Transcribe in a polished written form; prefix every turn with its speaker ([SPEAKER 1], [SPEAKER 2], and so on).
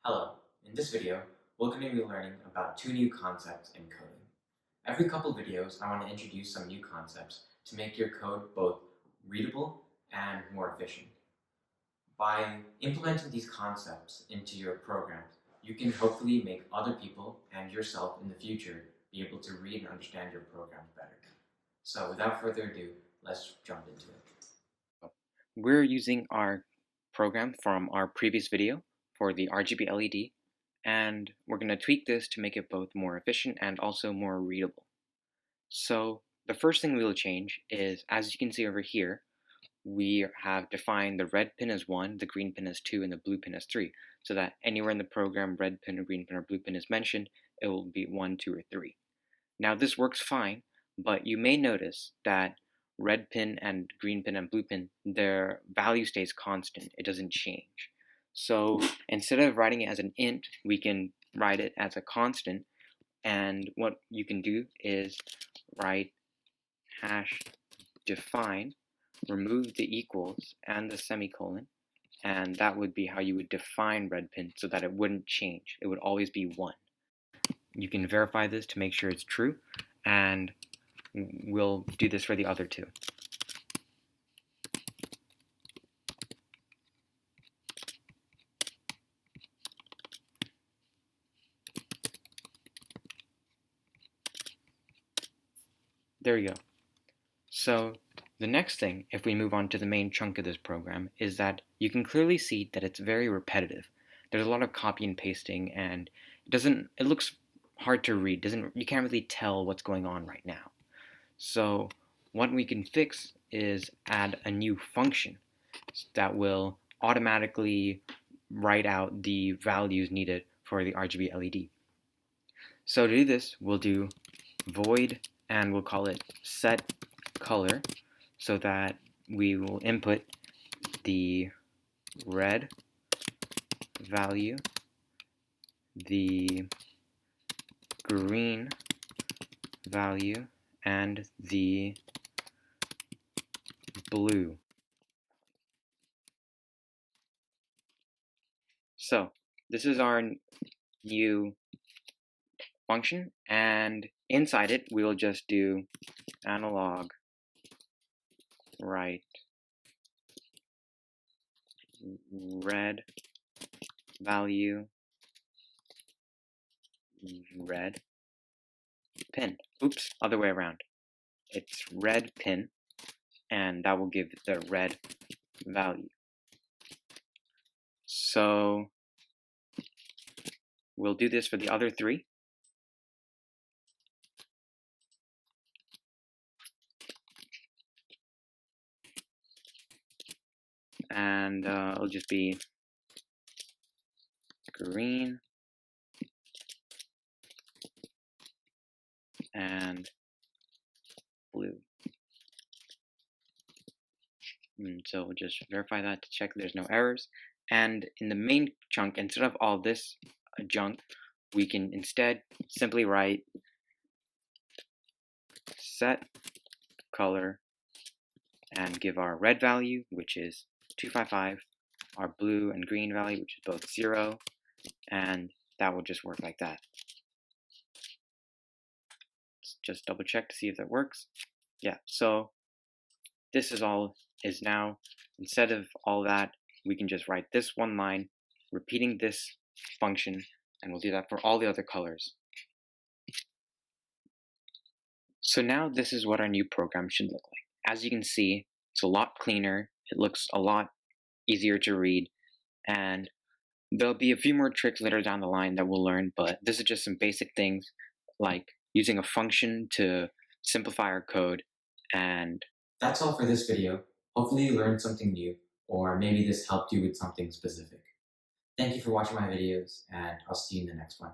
[SPEAKER 1] Hello, in this video, we're going to be learning about two new concepts in coding. Every couple videos, I want to introduce some new concepts to make your code both readable and more efficient. By implementing these concepts into your programs, you can hopefully make other people and yourself in the future be able to read and understand your programs better. So without further ado, let's jump into it.
[SPEAKER 2] We're using our program from our previous video for the RGB LED, and we're going to tweak this to make it both more efficient and also more readable. So the first thing we'll change is, as you can see over here, we have defined the red pin as 1, the green pin as 2, and the blue pin as 3, so that anywhere in the program red pin or green pin or blue pin is mentioned, it will be 1, 2, or 3. Now this works fine, but you may notice that red pin and green pin and blue pin, their value stays constant. It doesn't change. So instead of writing it as an int, we can write it as a constant. And what you can do is write hash define, remove the equals and the semicolon, and that would be how you would define red pin so that it wouldn't change. It would always be 1. You can verify this to make sure it's true, and we'll do this for the other two. There you go. So the next thing, if we move on to the main chunk of this program, is that you can clearly see that it's very repetitive. There's a lot of copy and pasting, and it looks hard to read. You can't really tell what's going on right now. So what we can fix is add a new function that will automatically write out the values needed for the RGB LED. So to do this, we'll do void, and we'll call it set color, so that we will input the red value, the green value, and the blue. So this is our new function, and inside it we will just do analog write red value red pin. Oops, other way around. It's red pin, and that will give the red value. So we'll do this for the other three. And it'll just be green and blue. And so we'll just verify that to check there's no errors. And in the main chunk, instead of all this junk, we can instead simply write set color and give our red value, which is 255, our blue and green value, which is both 0, and that will just work like that. Let's just double check to see if that works. Yeah, so this is now, instead of all that, we can just write this one line, repeating this function, and we'll do that for all the other colors. So now this is what our new program should look like. As you can see, it's a lot cleaner, it looks a lot easier to read, and there'll be a few more tricks later down the line that we'll learn, but this is just some basic things like using a function to simplify our code. And
[SPEAKER 1] that's all for this video. Hopefully you learned something new, or maybe this helped you with something specific. Thank you for watching my videos, and I'll see you in the next one.